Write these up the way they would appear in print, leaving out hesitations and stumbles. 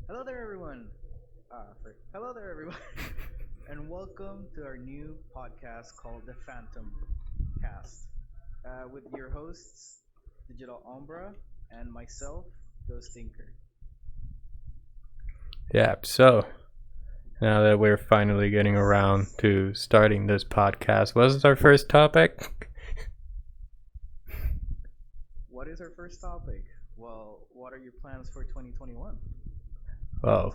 Hello there, everyone. Hello there, everyone, and welcome to our new podcast called the PhantomCast, with your hosts, DigitalUmbra and myself, GhostInker. Yeah, so now that we're finally getting around to starting this podcast, what's our first topic? What is our first topic? Well, what are your plans for 2021? Well,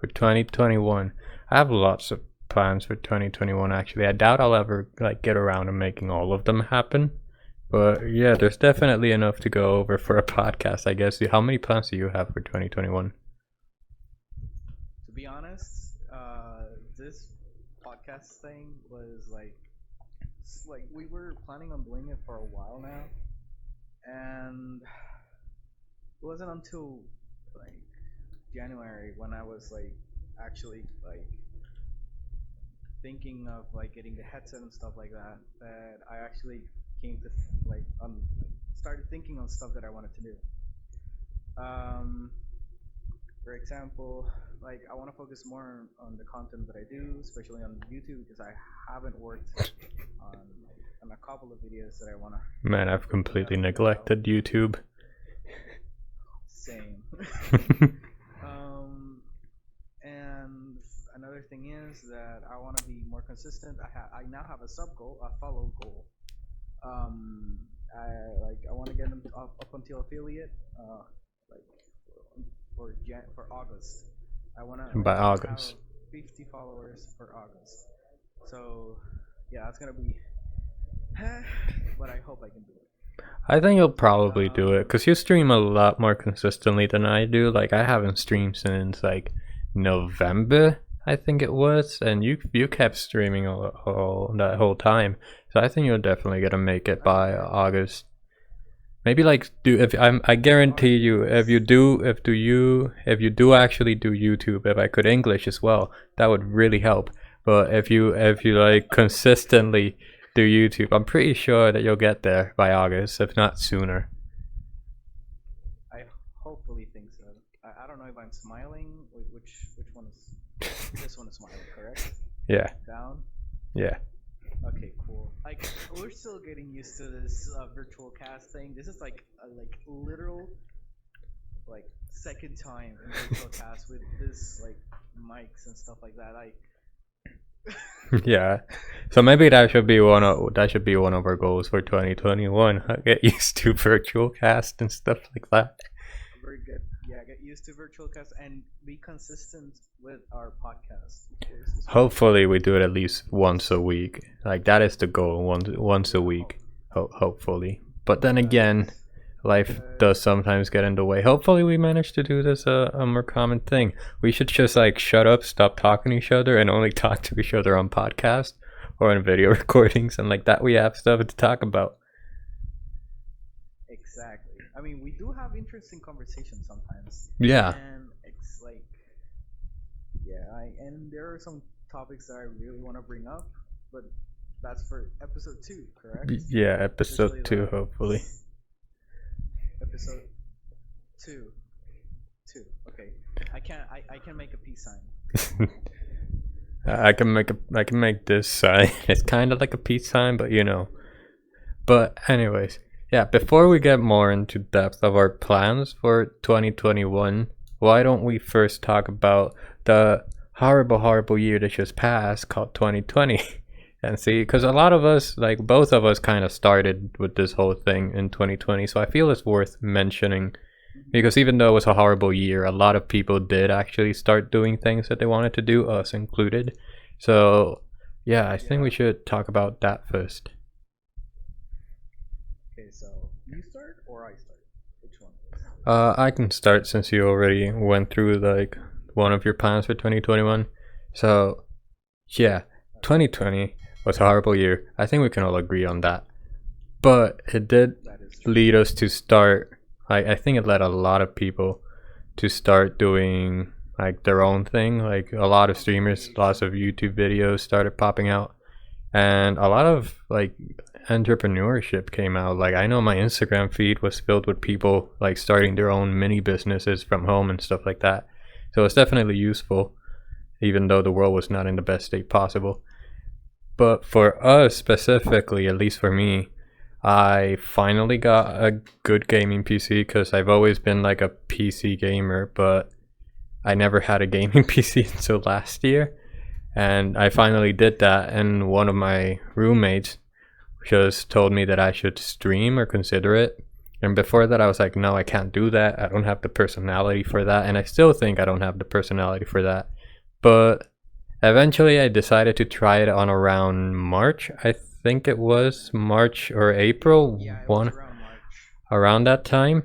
for 2021, I have lots of plans for 2021 actually. I doubt I'll ever get around to making all of them happen. But yeah, there's definitely enough to go over for a podcast, I guess. How many plans do you have for 2021? To be honest, this podcast thing was like we were planning on doing it for a while now, and it wasn't until like January when I was actually thinking of getting the headset and stuff like that that I actually came to started thinking on stuff that I wanted to do. Um, for example, I want to focus more on the content that I do, especially on YouTube because I haven't worked on a couple of videos that I want to Man, I've completely neglected YouTube. Same. And another thing is that I want to be more consistent. I now have a sub goal, a follow goal. I want to get them up until affiliate, like for August. I want to By have August. 50 followers for August. So yeah, that's gonna be, but I hope I can do it. I think you'll probably do it because you stream a lot more consistently than I do. Like I haven't streamed since November, I think it was, and you kept streaming all that whole time. So I think you're definitely gonna make it by August. Maybe do if I guarantee you if you do actually do YouTube, if I could English as well, that would really help. But if you consistently do YouTube, I'm pretty sure that you'll get there by August, if not sooner. I hopefully think so. I don't know if I'm smiling. Which one is this one is smiling, correct? Yeah. Down. Yeah. Okay, cool. We're still getting used to this virtual cast thing. This is a literal second time in virtual cast with this mics and stuff like that. Yeah. So maybe that should be one of our goals for 2021. Get used to virtual cast and stuff like that. Very good. Yeah, get used to virtual cast and be consistent with our podcast. Hopefully we do it at least once a week. That is the goal, once a week. Hopefully. But then again, life does sometimes get in the way. Hopefully we manage to do this a more common thing. We should just shut up, stop talking to each other, and only talk to each other on podcast or in video recordings, and that we have stuff to talk about. Exactly. I mean, we do have interesting conversations sometimes. Yeah. And it's and there are some topics that I really want to bring up, but that's for episode 2, correct? Yeah, episode 2, hopefully. Episode 2. Okay. I can make a peace sign. I can make this sign. It's kind of like a peace sign, but But anyways, yeah, before we get more into depth of our plans for 2021, why don't we first talk about the horrible year that just passed called 2020? And see, because a lot of us, both of us, kind of started with this whole thing in 2020, so I feel it's worth mentioning. Because even though it was a horrible year, a lot of people did actually start doing things that they wanted to do, us included. So, yeah, I think we should talk about that first. Okay, so you start or I start? Which one? I can start since you already went through one of your plans for 2021. So, yeah, 2020 was a horrible year. I think we can all agree on that. But it did lead us to start. I think it led a lot of people to start doing their own thing. A lot of streamers, lots of YouTube videos started popping out, and a lot of entrepreneurship came out. I know my Instagram feed was filled with people starting their own mini businesses from home and stuff like that. So it's definitely useful, even though the world was not in the best state possible. But for us specifically, at least for me, I finally got a good gaming PC because I've always been like a PC gamer, but I never had a gaming PC until last year. And I finally did that, and one of my roommates just told me that I should stream or consider it. And before that, I was like, no, I can't do that. I don't have the personality for that. And I still think I don't have the personality for that. But eventually, I decided to try it on around March. I think it was March or April, Yeah, it was one around March. around that time.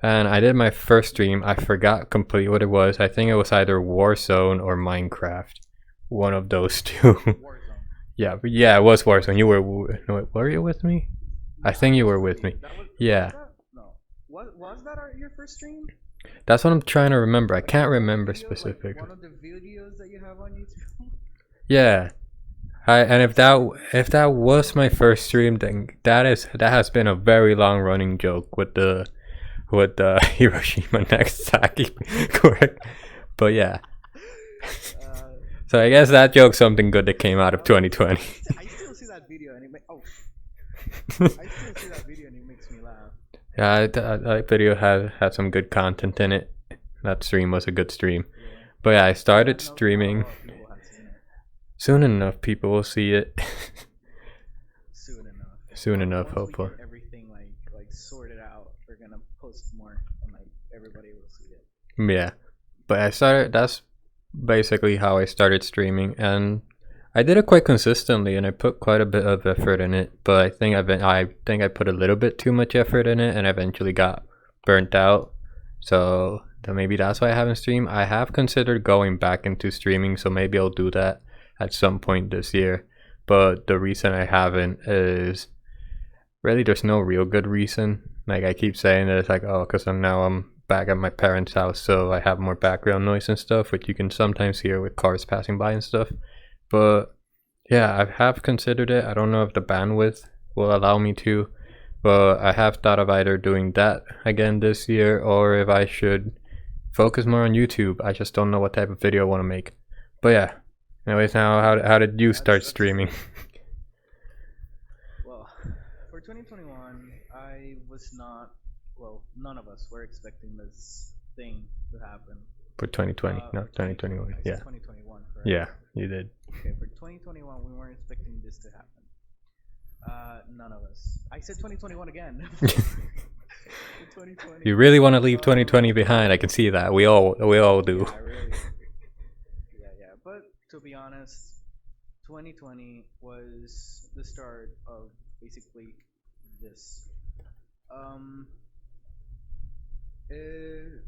And I did my first stream. I forgot completely what it was. I think it was either Warzone or Minecraft. One of those two. Warzone. Yeah, it was Warzone. You were you with me? I think you were with me. Yeah. Was that? No. Was that your first stream? That's what I'm trying to remember. I can't One of the remember videos, specifically. Like one of the videos that you have on YouTube. Yeah. And if that was my first stream, then that has been a very long running joke with the Hiroshima Nagasaki, correct? But yeah. So I guess that joke's something good that came out of 2020. I still see that video and it makes me laugh. Yeah, that video had some good content in it. That stream was a good stream. Yeah. But yeah, I started streaming. Soon enough, people will see it. Soon enough, hopefully. Everything like sorted out. We're gonna post more, and like everybody will see it. Yeah, but that's basically how I started streaming, and I did it quite consistently, and I put quite a bit of effort in it. But I think I put a little bit too much effort in it, and eventually got burnt out. So maybe that's why I haven't streamed. I have considered going back into streaming, so maybe I'll do that at some point this year. But the reason I haven't is really there's no real good reason. Like I keep saying that it's like, oh, because now I'm back at my parents' house, so I have more background noise and stuff, which you can sometimes hear with cars passing by and stuff. But yeah, I have considered it. I don't know if the bandwidth will allow me to, but I have thought of either doing that again this year or if I should focus more on YouTube. I just don't know what type of video I want to make. But yeah, anyways, now how did you start streaming? Well, for 2021, I was not. Well, none of us were expecting this thing to happen. For 2020, not 2021. Yeah. 2021, correct? Yeah, you did. Okay, for 2021, we weren't expecting this to happen. None of us. I said 2021 again. 2020. You really want to leave 2020 behind. I can see that. We all do. Yeah, really. Yeah. But to be honest, 2020 was the start of basically this.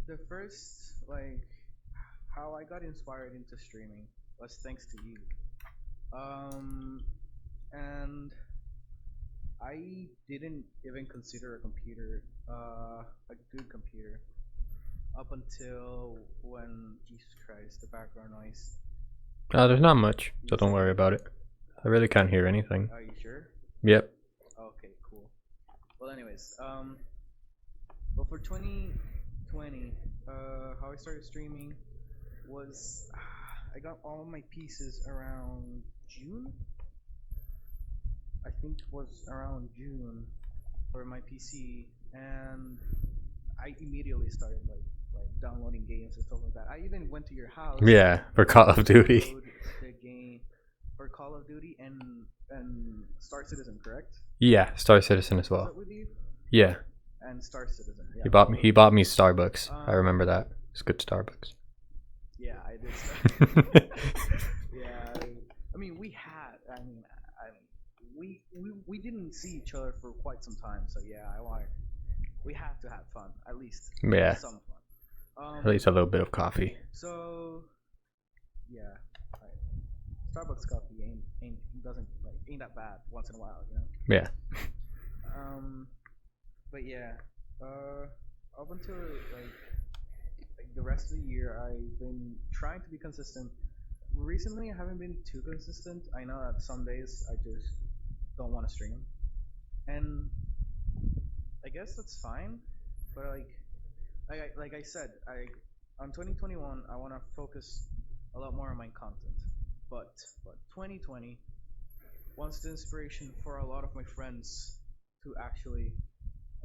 The first how I got inspired into streaming was thanks to you. And I didn't even consider a computer a good computer up until when, Jesus Christ, the background noise. There's not much, so don't worry about it. I really can't hear anything. Are you sure? Yep. Okay, cool. Well, anyways, well, for 2020, how I started streaming was I got all my pieces around June. I think it was around June for my PC, and I immediately started like downloading games and stuff like that. I even went to your house. Yeah, for Call of Duty. The game for Call of Duty and Star Citizen, correct? Yeah, Star Citizen as well. Was that with you? Yeah. And Star Citizen. Yeah. He bought me Starbucks. I remember that. It's good Starbucks. Yeah, I did. Yeah, I mean, we didn't see each other for quite some time, so yeah, we have to have fun, at least. Yeah. Some fun. At least a little bit of coffee. So, yeah, Starbucks coffee ain't that bad once in a while, you know. Yeah. But yeah, up until like the rest of the year, I've been trying to be consistent. Recently, I haven't been too consistent. I know that some days I just don't want to stream, and I guess that's fine. But like I said, on 2021, I want to focus a lot more on my content. But 2020 wants the inspiration for a lot of my friends to actually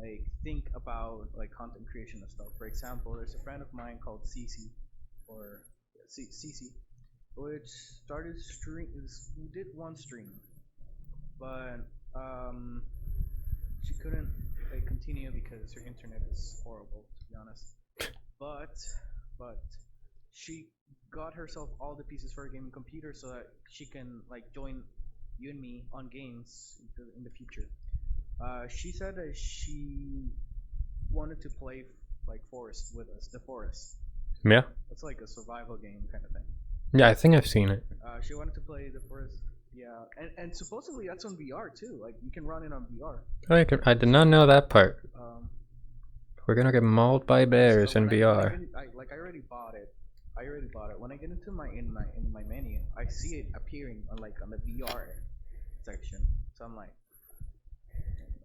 like think about like content creation and stuff. For example, there's a friend of mine called Cece, or Cece, which started stream. Who did one stream, but she couldn't like continue because her internet is horrible, to be honest. But she got herself all the pieces for a gaming computer so that she can like join you and me on games in the future. She said that she wanted to play like Forest with us, the Forest. Yeah. It's like a survival game kind of thing. Yeah, I think I've seen it. She wanted to play the Forest. Yeah, and supposedly that's on VR too. Like you can run it on VR. Oh, I did not know that part. We're gonna get mauled by bears so in VR. I already bought it. When I get into my menu, I see it appearing on like on the VR section. So I'm like,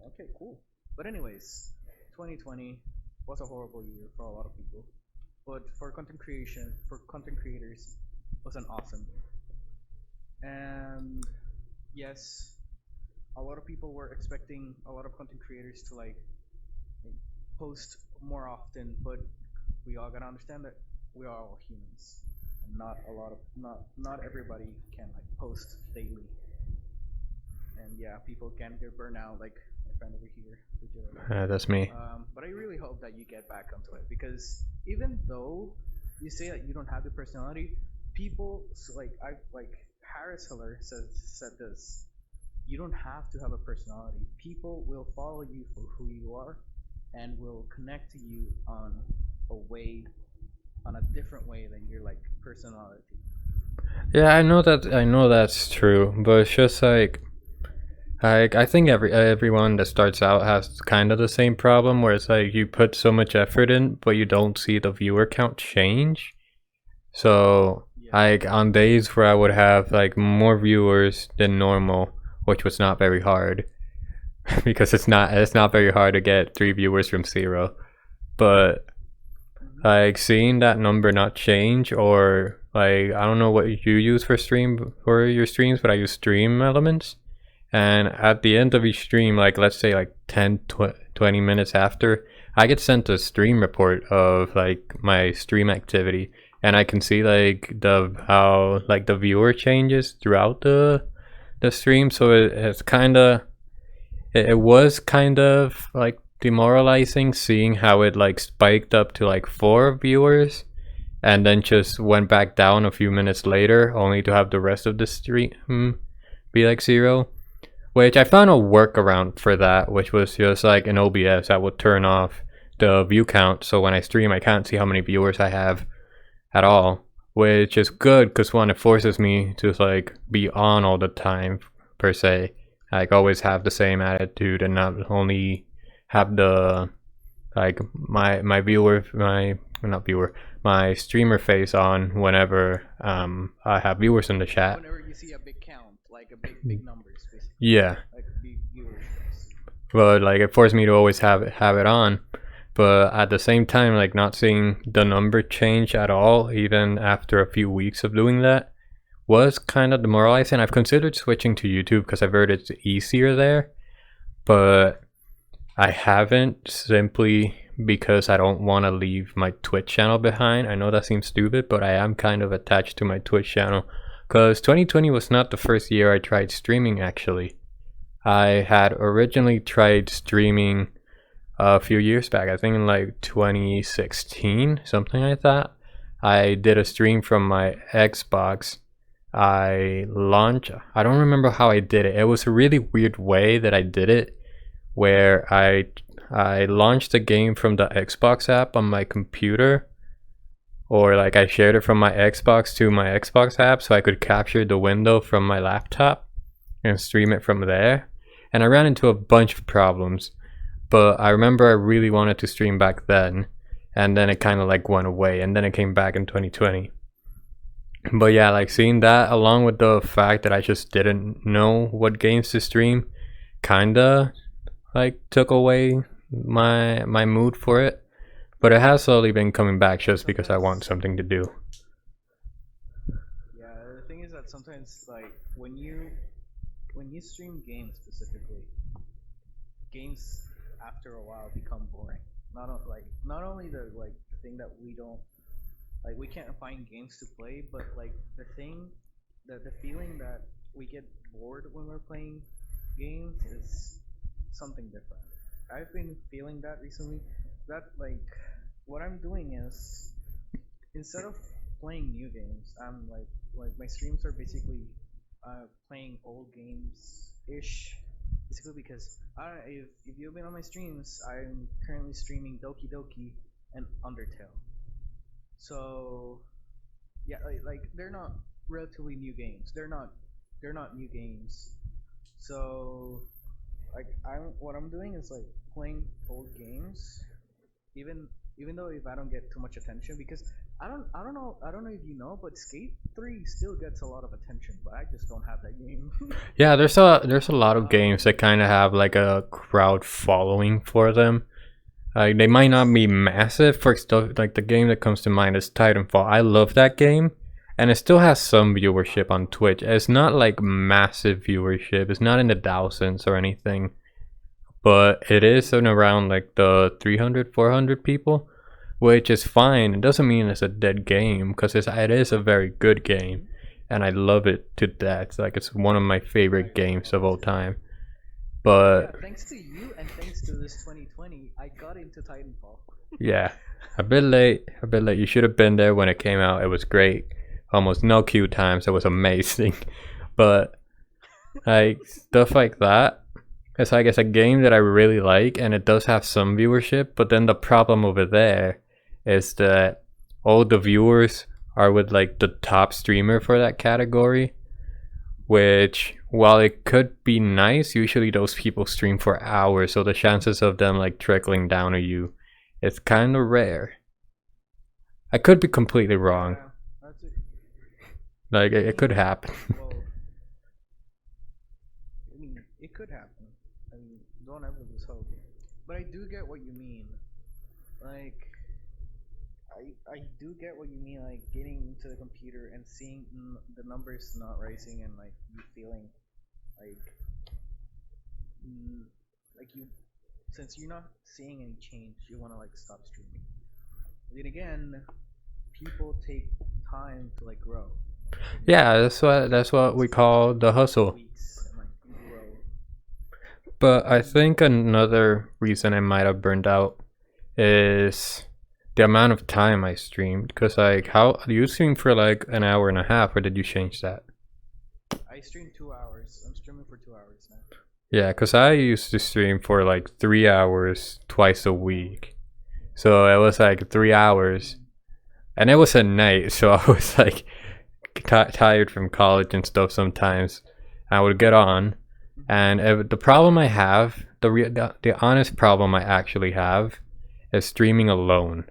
okay, cool. But anyways, 2020 was a horrible year for a lot of people, but for content creators, was an awesome year. And yes, a lot of people were expecting a lot of content creators to like post more often, but we all gotta understand that we are all humans. And not everybody can like post daily. And yeah, people can get burned out, like my friend over here. That's me. But I really hope that you get back onto it, because even though you say that you don't have the personality, people like Harris Hiller said this. You don't have to have a personality. People will follow you for who you are, and will connect to you on a different way than your like personality. Yeah, I know that's true, but it's just like I think everyone that starts out has kind of the same problem, where it's like you put so much effort in, but you don't see the viewer count change. So like on days where I would have like more viewers than normal, which was not very hard, because it's not very hard to get 3 viewers from 0, but like seeing that number not change, or like I don't know what you use for your streams, but I use Stream Elements, and at the end of each stream, like let's say like 20 minutes after, I get sent a stream report of like my stream activity, and I can see like how like the viewer changes throughout the stream. So it was kind of like demoralizing seeing how it like spiked up to like 4 viewers and then just went back down a few minutes later, only to have the rest of the stream be like 0, which I found a workaround for that, which was just like in OBS I would turn off the view count, so when I stream I can't see how many viewers I have at all, which is good because one, it forces me to like be on all the time per se, like always have the same attitude and not only have the like my streamer face on whenever I have viewers in the chat. Whenever you see a big count, like a big numbers, basically. Yeah. Like big viewerships. But like it forced me to always have it on. But at the same time, like not seeing the number change at all, even after a few weeks of doing that, was kind of demoralizing. I've considered switching to YouTube because I've heard it's easier there, but I haven't, simply because I don't want to leave my Twitch channel behind. I know that seems stupid, but I am kind of attached to my Twitch channel because 2020 was not the first year I tried streaming actually. I had originally tried streaming a few years back, I think in like 2016, something like that. I did a stream from my Xbox. I don't remember how I did it. It was a really weird way that I did it, where I launched the game from the Xbox app on my computer, or like I shared it from my Xbox to my Xbox app so I could capture the window from my laptop and stream it from there. And I ran into a bunch of problems, but I remember I really wanted to stream back then, and then it kind of like went away, and then it came back in 2020. But yeah, like seeing that along with the fact that I just didn't know what games to stream kinda like took away my mood for it. But it has slowly been coming back just because I want Sometimes, something to do. yeah. The thing is that sometimes, like when you stream games specifically, games after a while become boring. Not only the thing that we don't like we can't find games to play, but like the feeling that we get bored when we're playing games is something different. I've been feeling that recently. That like what I'm doing is instead of playing new games, I'm like my streams are basically playing old games ish. Basically because if you've been on my streams, I'm currently streaming Doki Doki and Undertale. So yeah, like they're not relatively new games. They're not new games. So like I'm what I'm doing is like playing old games, even even though if I don't get too much attention because I don't know if you know, but Skate 3 still gets a lot of attention, but I just don't have that game. Yeah, there's a lot of games that um, kind of have like a crowd following for them. They might not yes. be massive. For stuff like the game that comes to mind is Titanfall. I love that game, and it still has some viewership on Twitch. It's not like massive viewership. It's not in the thousands or anything, but it is in around like the 300, 400 people, which is fine. It doesn't mean it's a dead game because it is a very good game, and I love it to death. Like it's one of my favorite I games love of it all too. time. Yeah, But thanks to you and thanks to this 2020, I got into Titanfall. yeah, a bit late. A bit late. You should have been there when it came out. It was great. Almost no queue times. It was amazing. But like stuff like that. It's like it's a game that I really like, and it does have some viewership. But then the problem over there is that all the viewers are with like the top streamer for that category. Which, while it could be nice, usually those people stream for hours, so the chances of them like trickling down to you, it's kind of rare. I could be completely wrong. Yeah, that's it. Like I it could mean, happen. well, I mean, it could happen. I mean, don't ever lose hope. But I do get what you mean. Like, I do get what you mean. Like, getting into the computer and seeing the numbers not rising and like you feeling like, mm, like you, since you're not seeing any change, you want to like stop streaming. But then again, people take time to like grow. Like Yeah, it that's what takes we call the hustle. weeks and like you grow. But I And think another reason I might have burned out is the amount of time I streamed. Because like, how do you stream for like an hour and a half, or did you change that? I stream 2 hours. I'm streaming for 2 hours now. Yeah, because I used to stream for like 3 hours twice a week. So it was like 3 hours, and it was at night. So I was like tired from college and stuff sometimes. I would get on, and the problem I have, the honest problem I actually have, is streaming alone.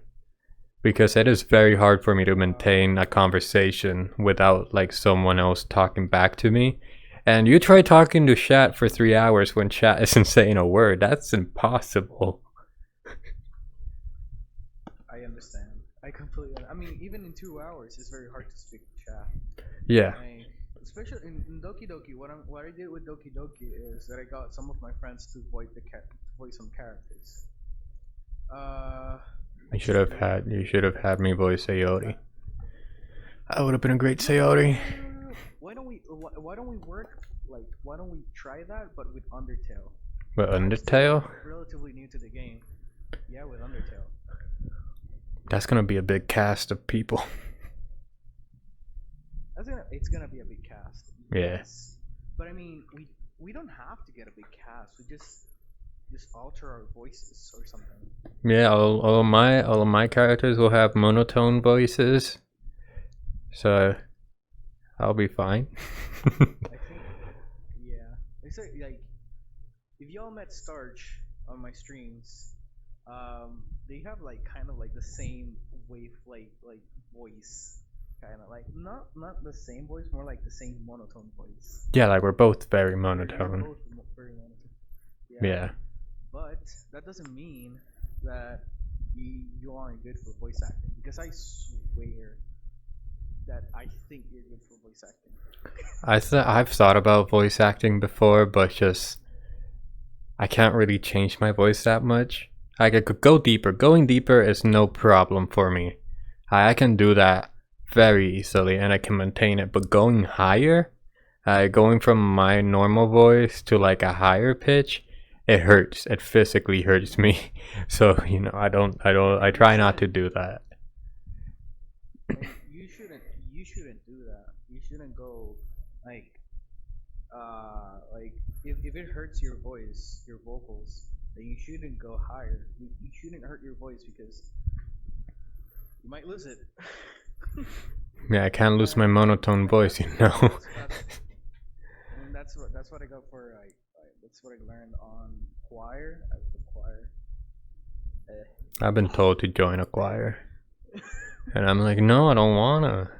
Because it is very hard for me to maintain a conversation without like someone else talking back to me. And you try talking to chat for 3 hours when chat isn't saying a word. That's impossible. I understand. I completely. I mean, even in 2 hours, it's very hard to speak to chat. Yeah. Like, especially in Doki Doki, what I did with Doki Doki is that I got some of my friends to voice some characters. Basically, You should have had me voice Sayori. I would have been a great Sayori. why don't we work like why don't we try that but with Undertale? But I'm still Undertale? relatively new to the game. Yeah, with Undertale. That's gonna be a big cast of people. It's gonna be a big cast. Yeah. Yes, but I mean we don't have to get a big cast. We just alter our voices or something. Yeah, all of my characters will have monotone voices. So I'll be fine. I think yeah. It's like if y'all met Starch on my streams, they have like kind of like the same wave like voice, kind of like not the same voice, more like the same monotone voice. Yeah, like we're both very You're monotone. both very monotone. Yeah, Yeah. but that doesn't mean that you aren't good for voice acting, because I swear that I think you're good for voice acting. I've thought about voice acting before, but just I can't really change my voice that much. I could go deeper. Going deeper is no problem for me. I can do that very easily, and I can maintain it. But going higher, going from my normal voice to like a higher pitch, it hurts. It physically hurts me. So I try not to do that. And you shouldn't do that. You shouldn't go like if it hurts your voice, your vocals, then you shouldn't go higher. You shouldn't hurt your voice, because you might lose it. Yeah, I can't lose my monotone voice, you know. I mean, that's what I got for that's what I learned on choir. I was a choir. I've been told to join a choir, and I'm like, no, I don't wanna.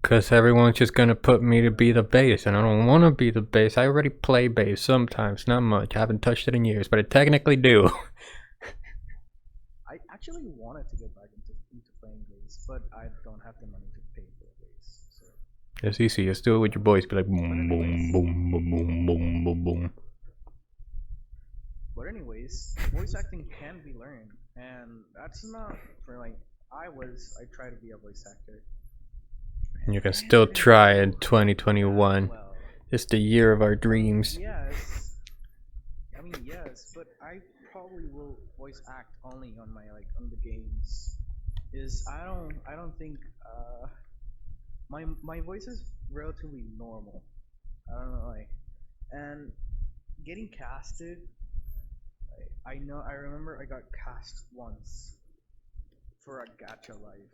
Cause everyone's just gonna put me to be the bass, and I don't wanna be the bass. I already play bass sometimes, not much. I haven't touched it in years, but I technically do. I actually wanted to get back into playing bass, but I don't have the money to pay for a bass. So. It's easy. Just do it with your voice. Be like boom, boom, boom, boom, boom, boom, boom, boom. But anyways, voice acting can be learned, and that's not for like I tried to be a voice actor. And you can still try in 2021. Well, It's the year of our dreams. yes. I mean, yes, but I probably will voice act only on on the games. I don't think my voice is relatively normal. I don't know, and getting casted. I remember I got cast once for a gacha life.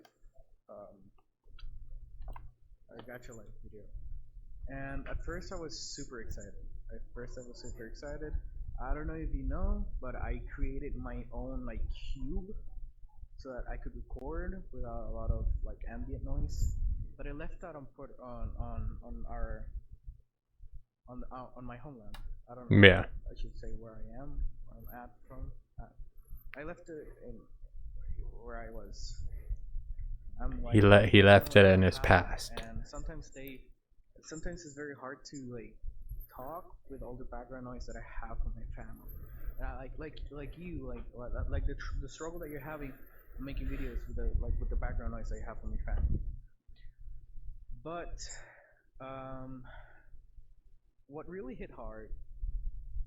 A gacha life video. And at first I was super excited. I don't know if you know, but I created my own cube so that I could record without a lot of ambient noise. But I left that on my homeland. I don't know. Yeah. I should say where I am. Where I'm at from. I left it in where I was. He left it in his past. And sometimes it's very hard to talk with all the background noise that I have from my family. The struggle that you're having making videos with the background noise that you have from your family. But what really hit hard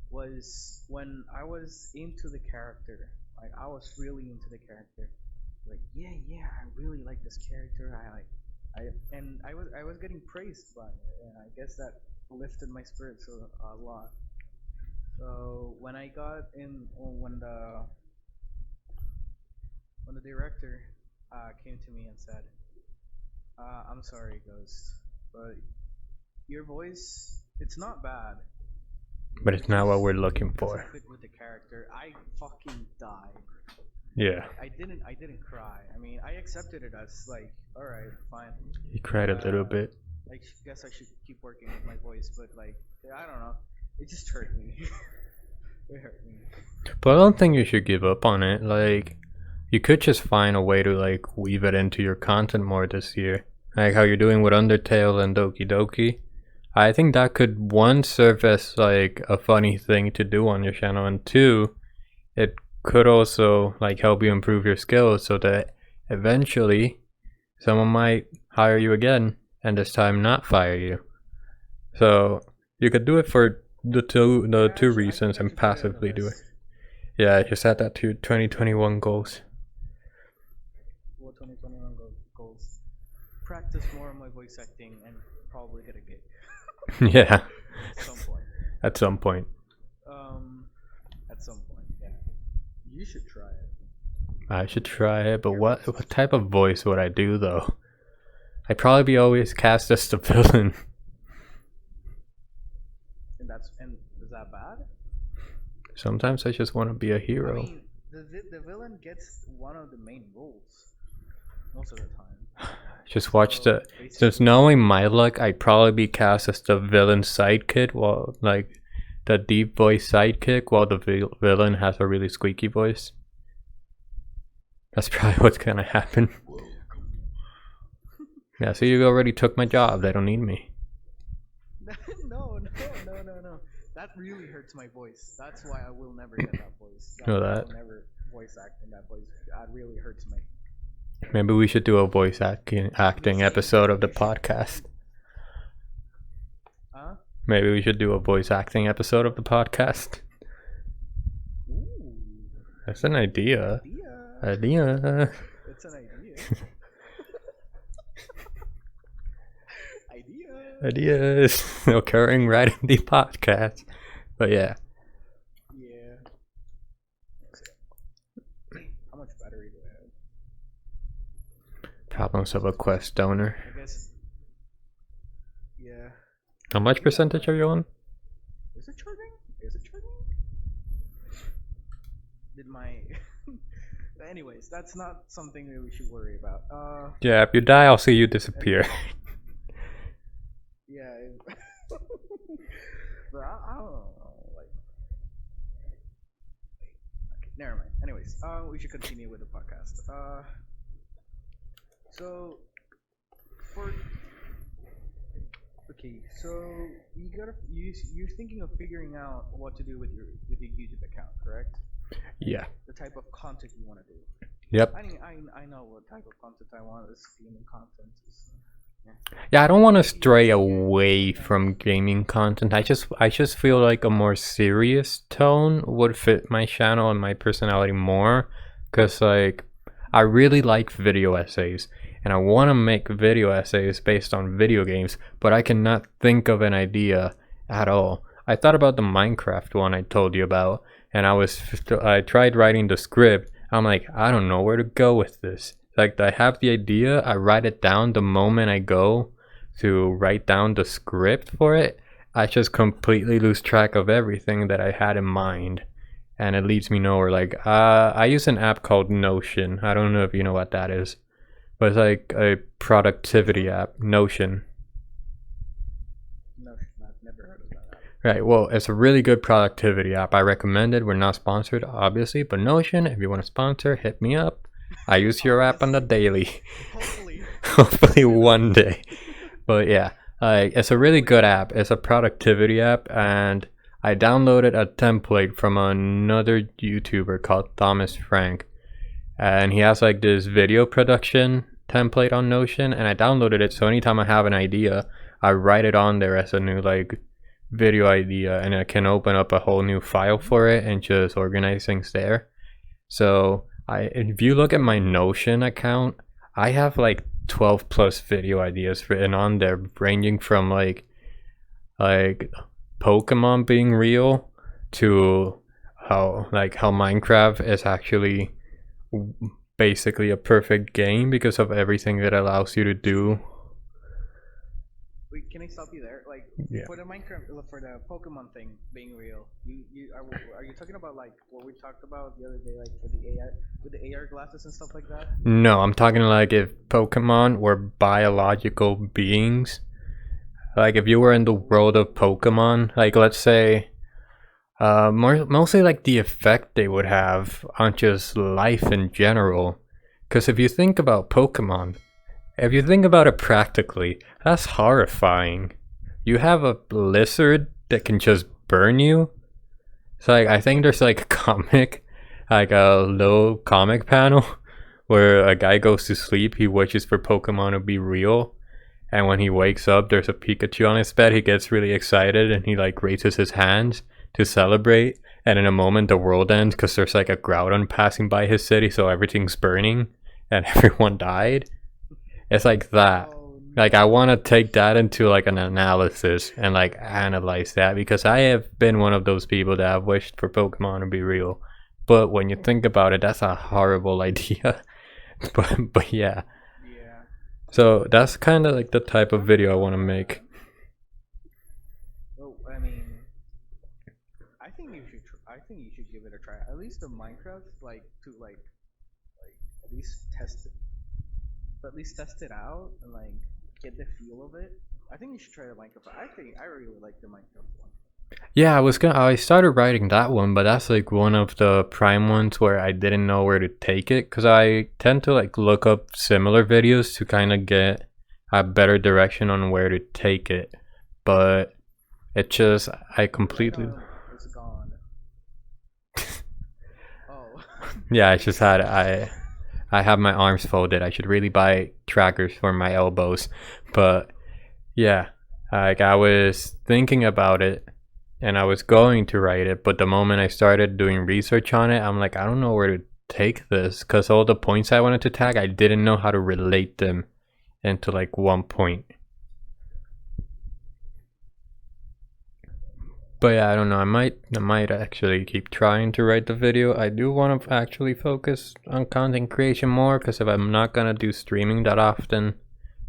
was when I was into the character. I was really into the character. I really like this character. I was getting praised by it, and I guess that lifted my spirits a lot. So when I got in, when the director came to me and said, "I'm sorry, Ghost, but your voice, it's not bad, But it's not what we're looking doesn't for." fit with the character." I fucking died. Yeah. I didn't cry. I mean, I accepted it as all right, fine. He cried a little bit. I guess I should keep working with my voice, but I don't know. It just hurt me. It hurt me. But I don't think you should give up on it. You could just find a way to weave it into your content more this year. Like how you're doing with Undertale and Doki Doki. I think that could, one, serve as a funny thing to do on your channel, and two, it could also help you improve your skills so that eventually someone might hire you again and this time not fire you. So you could do it for the two reasons and passively do it. Yeah, just add that to your 2021 goals. What 2021 goals? Practice more on my voice acting and probably get a gig. Yeah. At some point. At some point. At some point, yeah. You should try it. I should try it, but what type of voice would I do though? I'd probably be always cast as the villain. And is that bad? Sometimes I just want to be a hero. I mean, the villain gets one of the main roles most of the time. Just watch since knowing my luck, I'd probably be cast as the villain sidekick, while the deep voice sidekick, while the villain has a really squeaky voice. That's probably what's gonna happen. Yeah, so you already took my job. They don't need me. No. That really hurts my voice. That's why I will never get that voice. Know I that. will never voice act in that voice. That really hurts me. Maybe we should do a voice acting episode of the podcast. Huh? Maybe we should do a voice acting episode of the podcast. Ooh. That's an idea. Idea. It's an idea. Ideas occurring right in the podcast. But yeah. Yeah. How much battery do I have? Problems of a Quest donor. I guess. Yeah. How much percentage are you on? Is it charging? Did my. Anyways, that's not something that we should worry about. Yeah, if you die, I'll see you disappear. Yeah. But I don't know. Like. Okay, never mind. Anyways, we should continue with the podcast. So. Okay, so you're thinking of figuring out what to do with your YouTube account, correct? Yeah. The type of content you want to do. Yep. I know what type of content I want. Is gaming content. Yeah, I don't want to stray away from gaming content. I just feel like a more serious tone would fit my channel and my personality more, cause like I really like video essays and I want to make video essays based on video games, but I cannot think of an idea at all. I thought about the Minecraft one I told you about, and I tried writing the script. I'm like, I don't know where to go with this. Like, I have the idea, I write it down. The moment I go to write down the script for it, I just completely lose track of everything that I had in mind, and it leads me nowhere. Like, I use an app called Notion. I don't know if you know what that is, but it's like a productivity app. Notion. I've never heard of that app. Right, well, it's a really good productivity app. I recommend it. We're not sponsored, obviously, but Notion, if you want to sponsor, hit me up. I use your app on the daily. Hopefully one day. But yeah, it's a really good app. It's a productivity app, and I downloaded a template from another YouTuber called Thomas Frank, and he has like this video production template on Notion, and I downloaded it, so anytime I have an idea, I write it on there as a new like video idea, and I can open up a whole new file for it and just organize things there. So if you look at my Notion account, I have like 12 plus video ideas written on there, ranging from like Pokemon being real to how Minecraft is actually basically a perfect game because of everything that allows you to do. Wait, can I stop you there? Like, yeah. For the Pokemon thing being real, are you talking about like what we talked about the other day, like for the AI with the AR glasses and stuff like that? No, I'm talking like if Pokemon were biological beings. Like if you were in the world of Pokemon, like let's say, mostly like the effect they would have on just life in general. Because if you think about Pokemon, if you think about it practically, that's horrifying. You have a lizard that can just burn you. So like, I think there's like a comic, like a little comic panel where a guy goes to sleep, he wishes for Pokemon to be real, and when he wakes up there's a Pikachu on his bed. He gets really excited and he like raises his hands to celebrate, and in a moment the world ends because there's like a Groudon passing by his city, so everything's burning and everyone died. It's like that. Like I want to take that into like an analysis and like analyze that, because I have been one of those people that have wished for Pokemon to be real. But when you think about it, that's a horrible idea. but yeah. Yeah. So that's kind of like the type of video I want to make. Well, I mean, I think you should give it a try. At least the Minecraft, like to like at least test it out and like get the feel of it. I think you should try the Minecraft. I really like the Minecraft one. Yeah, I started writing that one, but that's like one of the prime ones where I didn't know where to take it, because I tend to like look up similar videos to kind of get a better direction on where to take it. But it just, I completely, It's gone. Oh. yeah, I just had, I have my arms folded. I should really buy trackers for my elbows. But yeah, like I was thinking about it and I was going to write it, but the moment I started doing research on it, I'm like, I don't know where to take this, because all the points I wanted to tag, I didn't know how to relate them into like one point. But yeah, I don't know. I might actually keep trying to write the video. I do want to actually focus on content creation more, because if I'm not gonna do streaming that often,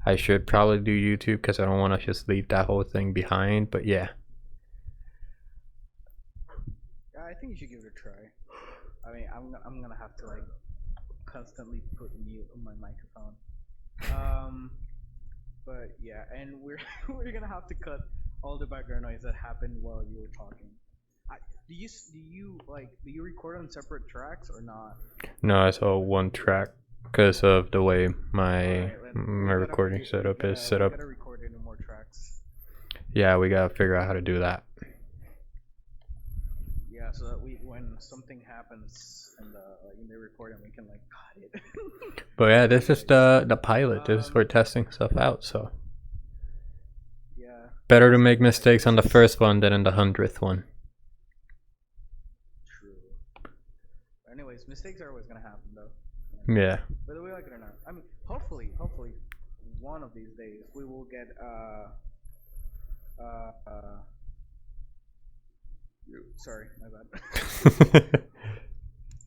I should probably do YouTube, because I don't want to just leave that whole thing behind. But yeah. I think you should give it a try. I mean, I'm gonna have to like constantly put mute on my microphone. But yeah, and we're gonna have to cut all the background noise that happened while you were talking. Do you record on separate tracks or not? No, it's all one track because of the way my Alright, recording setup is set up. We gotta record it in more tracks. Yeah, we gotta figure out how to do that. Yeah, so that when something happens in the recording, we can like cut it. But yeah, this is the pilot. This is for testing stuff out. So yeah, better to make mistakes on the first one than in the 100th one. true. Anyways, mistakes are always gonna happen though. Yeah. Whether we like it or not. I mean, hopefully, one of these days we will get sorry, my bad.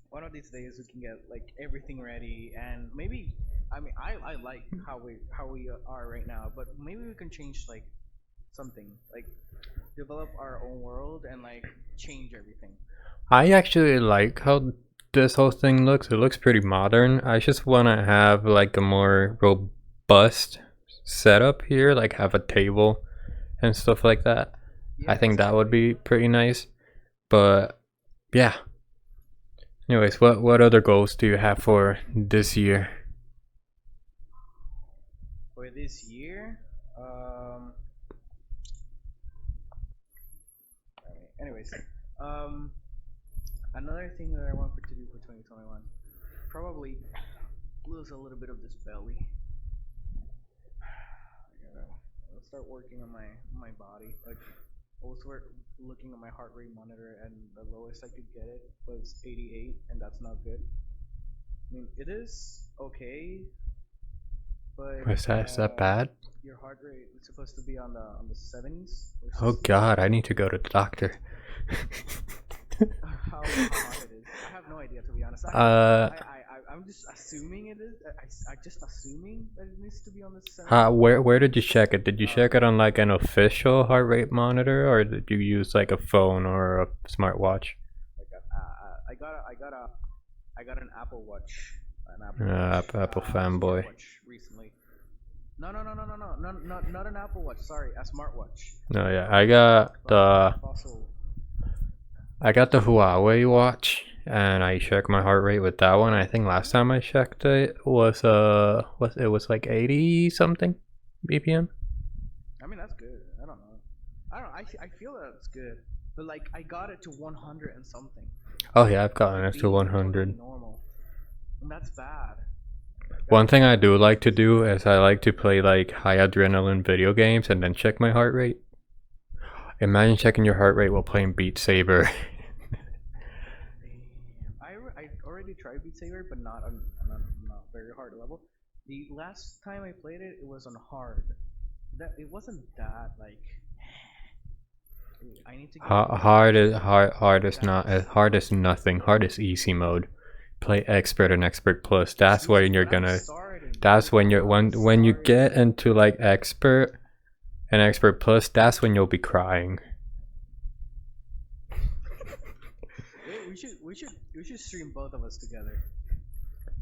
One of these days we can get like everything ready, and maybe, I mean, I like how we are right now, but maybe we can change like something, like develop our own world and like change everything. I actually like how this whole thing looks. It looks pretty modern. I just want to have like a more robust setup here, like have a table and stuff like that. Yeah, I think that would be pretty nice. But yeah. Anyways, what other goals do you have for this year? For this year, anyways, another thing that I want to do for 2021, probably lose a little bit of this belly. I'll start working on my body. Like, I was looking at my heart rate monitor, and the lowest I could get it was 88, and that's not good. I mean, it is okay, but Is that bad? Your heart rate is supposed to be on the 70s. Oh God, I need to go to the doctor. How hot it is? I have no idea, to be honest. I'm just assuming it is. I just assuming that it needs to be on the 70s. Where did you check it? Did you check it on like an official heart rate monitor, or did you use like a phone or a smartwatch? I got an Apple Watch. Apple fanboy. Recently. No, not an Apple Watch. Sorry, a smartwatch. No, yeah, I got the Fossil. Huawei watch, and I check my heart rate with that one. I think last time I checked it was like 80 something BPM. I mean, that's good. I don't know. I feel that it's good, but like I got it to 100 and something. Oh yeah, I've gotten it to 100. Normal, and that's bad. One thing I do like to do is I like to play like high adrenaline video games and then check my heart rate. Imagine checking your heart rate while playing Beat Saber. I already tried Beat Saber, but not on very hard level. The last time I played it, it was on hard. It wasn't that like. I need to. Hard is nothing. Hard is easy mode. Play expert and expert plus. That's when you're gonna. That's when you're when you get into like expert and expert plus. That's when you'll be crying. We should stream both of us together.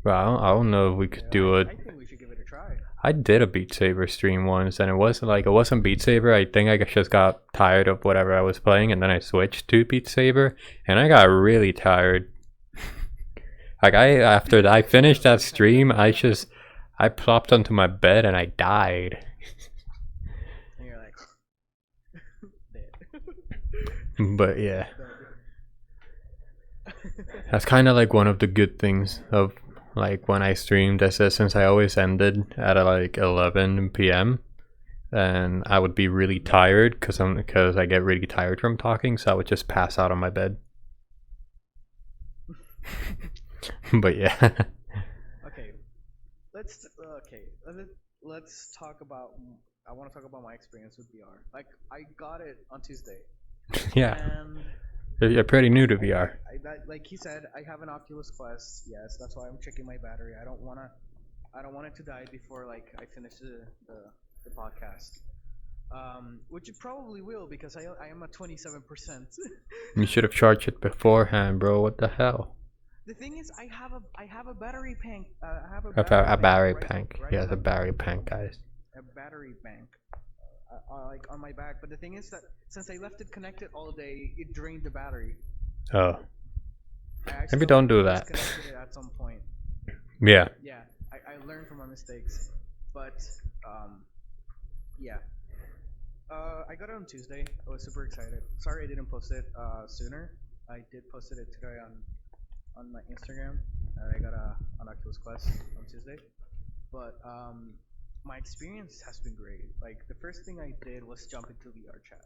Well, I don't know if we could do it. I think we should give it a try. I did a Beat Saber stream once, and it wasn't Beat Saber. I think I just got tired of whatever I was playing, and then I switched to Beat Saber, and I got really tired. Like after I finished that stream, I plopped onto my bed and I died. And you're like, dead. But yeah, that's kind of like one of the good things of like when I streamed. Since I always ended at like 11 p.m. and I would be really tired because I get really tired from talking, so I would just pass out on my bed. But yeah. Okay, let's talk about. I want to talk about my experience with VR. Like, I got it on Tuesday. Yeah. And You're pretty new to VR. Like he said, I have an Oculus Quest. Yes, that's why I'm checking my battery. I don't want it to die before like I finish the podcast. Which it probably will because I am at 27%. You should have charged it beforehand, bro. What the hell? The thing is, I have a battery bank. I have A battery bank. Yeah, the battery bank, guys. A battery bank, like on my back. But the thing is that since I left it connected all day, it drained the battery. Oh. Maybe don't do that. Disconnected it at some point. Yeah. Yeah, I learned from my mistakes, but yeah. I got it on Tuesday. I was super excited. Sorry I didn't post it sooner. I did post it today on my Instagram. I got an Oculus Quest on Tuesday, but my experience has been great. Like the first thing I did was jump into VR chat.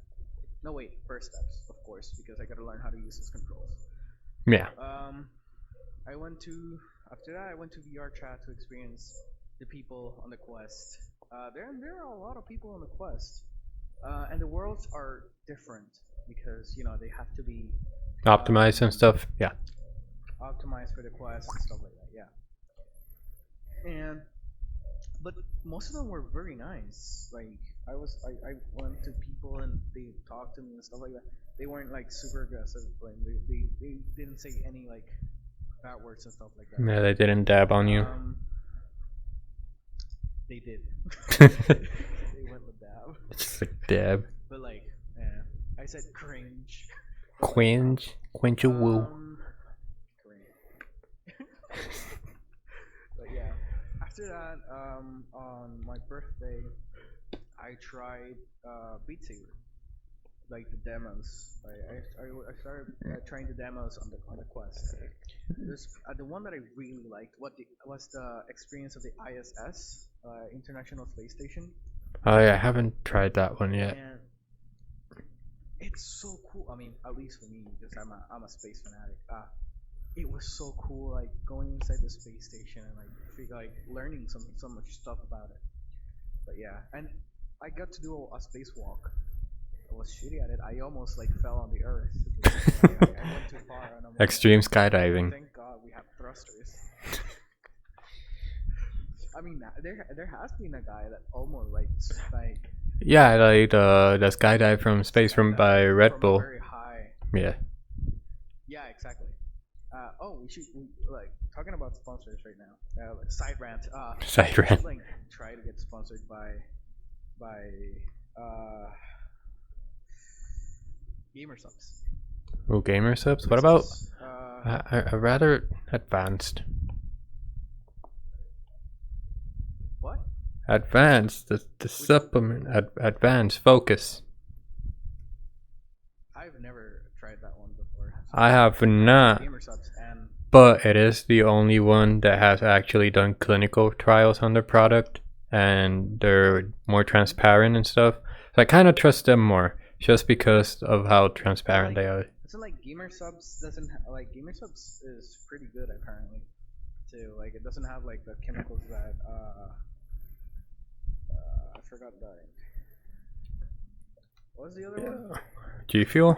No wait, first steps, of course, because I got to learn how to use those controls. Yeah. After that I went to VR chat to experience the people on the Quest. There are a lot of people on the Quest, and the worlds are different because they have to be Optimized and stuff. Yeah. optimized for the Quest and stuff like that. Yeah. But most of them were very nice. Like I went to people and they talked to me and stuff like that. They weren't like super aggressive. Like they didn't say any like bad words and stuff like that. Yeah, they didn't dab on you. They did. They went with dab. It's like dab. But like, yeah, I said cringe. Quinge a woo. But yeah, after that, on my birthday, I tried Beat Saber, like the demos. I started trying the demos on the Quest. The one that I really liked was the experience of the ISS, International Space Station. Oh yeah, I haven't tried that one yet. And it's so cool. I mean, at least for me, because I'm a space fanatic. It was so cool, like going inside the space station and like learning so much stuff about it. But yeah, and I got to do a spacewalk. I was shitty at it. I almost like fell on the earth. I went too far. And I'm like, Extreme skydiving. Thank God we have thrusters. I mean, there has been a guy that almost like yeah, like the skydive from space by Red Bull. Very high. Yeah. Yeah, exactly. We should like talking about sponsors right now. Like side rant. Side rant. Like try to get sponsored by Gamer Subs. Oh, Gamer Subs. What about a rather advanced? What? Advanced. The supplement. Advanced focus. I've never tried that one before. I have not. Gamer Subs and. But it is the only one that has actually done clinical trials on their product, and they're more transparent and stuff. So I kind of trust them more, just because of how transparent they are. So like Gamer Subs Gamer Subs is pretty good apparently, too. Like it doesn't have like the chemicals that I forgot that. What was the other one? G Fuel.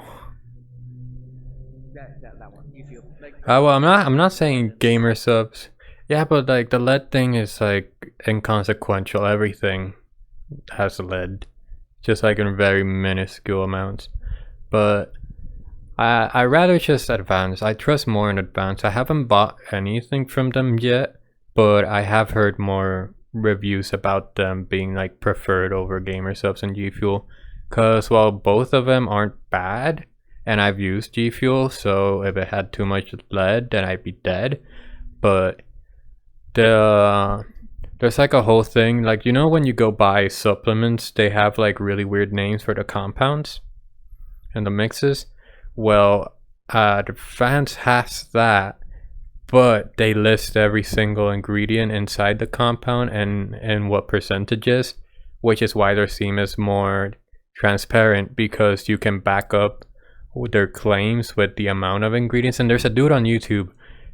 That one. You feel like. Well, I'm not saying Gamer Subs. Yeah, but like the lead thing is like inconsequential. Everything has lead, just like in very minuscule amounts. But I rather just Advance. I trust more in Advance. I haven't bought anything from them yet, but I have heard more reviews about them being like preferred over gamer subs and G Fuel, because while both of them aren't bad, and I've used G Fuel, so if it had too much lead then I'd be dead. But there's like a whole thing, like, you know, when you go buy supplements, they have like really weird names for the compounds and the mixes. Well, Advance has that, but they list every single ingredient inside the compound and what percentages, which is why their theme is more transparent, because you can back up their claims with the amount of ingredients. And there's a dude on YouTube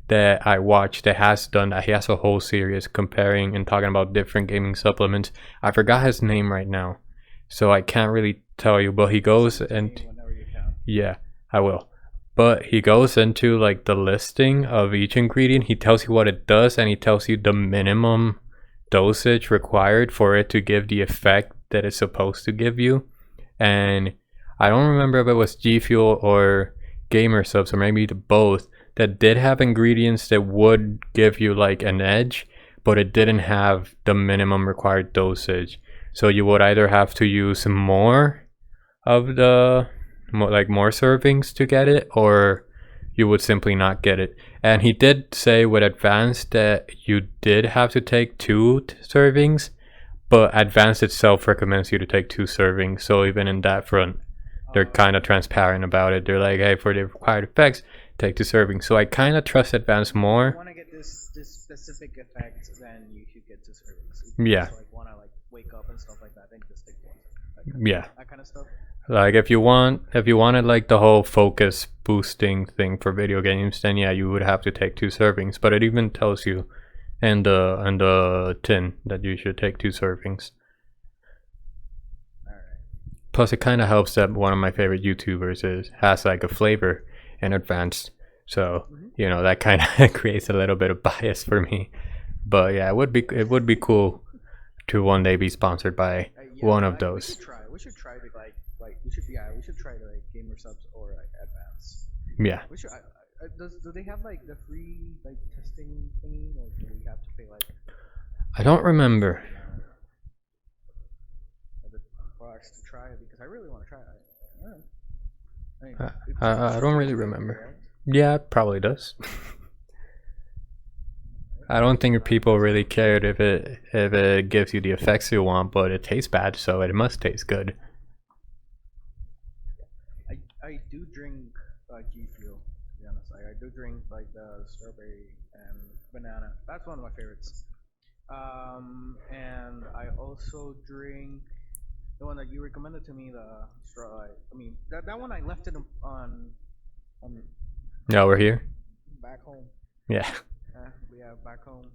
that I watched that has done that. He has a whole series comparing and talking about different gaming supplements. I forgot his name right now, so I can't really tell you, but he goes and yeah, I will. But he goes into like the listing of each ingredient. He tells you what it does, and he tells you the minimum dosage required for it to give the effect that it's supposed to give you. And I don't remember if it was G Fuel or Gamer Subs, or maybe the both, that did have ingredients that would give you like an edge, but it didn't have the minimum required dosage. So you would either have to use more of the more servings to get it, or you would simply not get it. And he did say with Advanced that you did have to take 2 servings, but Advanced itself recommends you to take 2 servings. So even in that front, they're kind of transparent about it. They're like, hey, for the required effects, take 2 servings. So I kind of trust Advanced more. If you want to get this specific effect, then you should get 2 servings. If Yeah. You just, like, want to like wake up and stuff like that, then just take 1. That kind of stuff. Like if you wanted like the whole focus boosting thing for video games, then yeah, you would have to take 2 servings. But it even tells you in the tin that you should take 2 servings. Alright. Plus, it kind of helps that one of my favorite YouTubers has like a flavor in Advanced, so you know that kind of creates a little bit of bias for me. But yeah, it would be cool to one day be sponsored by one of those. We should try to we should try to like Gamer Subs or like Advance. Yeah. We should. Do they have like the free like testing thingy, or do we have to pay like? I don't remember. For us to try it, because I really want to try it. I don't really remember. Yeah, it probably does. I don't think people really cared if it gives you the effects you want, but it tastes bad, so it must taste good. I do drink G Fuel, to be honest. I do drink like the strawberry and banana. That's one of my favorites. And I also drink the one that you recommended to me, the straw. I mean that one I left it on. Yeah, we're here. Back home. Yeah. We have back home.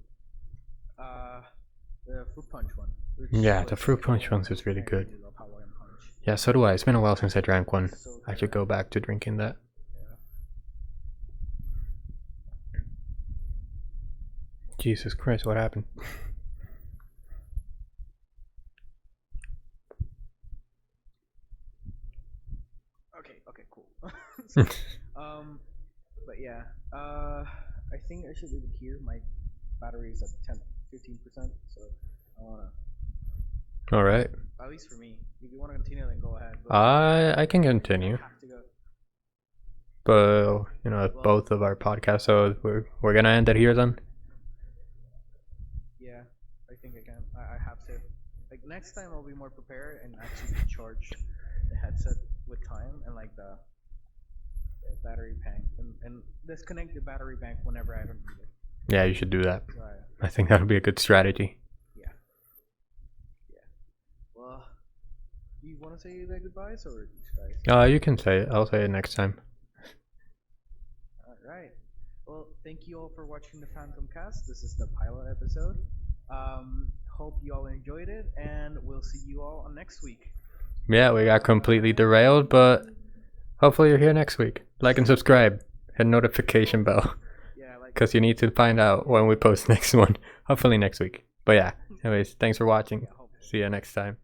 The fruit punch one. Yeah, the fruit punch ones is really good. Yeah, so do I. It's been a while since I drank one. I should go back to drinking that. Jesus Christ, what happened? Okay, cool. But yeah, I think I should leave it here. My battery is at 15%, so I wanna. All right. At least for me. If you want to continue, then go ahead. I can continue. Have to go. But you know, both of our podcasts, so we're gonna end it here then. Yeah, I think I can. I have to. Like next time, I'll be more prepared and actually charge the headset with time and like the battery bank and disconnect the battery bank whenever I don't need it. Yeah, you should do that. So I think that would be a good strategy. Well, you want to say the goodbyes or should I? You can say it. I'll say it next time. Alright. Well, thank you all for watching the PhantomCast. This is the pilot episode. Hope you all enjoyed it, and we'll see you all on next week. Yeah, we got completely derailed, but hopefully you're here next week. Like and subscribe. Hit notification bell. Yeah, because you need to find out when we post next one. Hopefully next week. But yeah, anyways, thanks for watching. See you next time.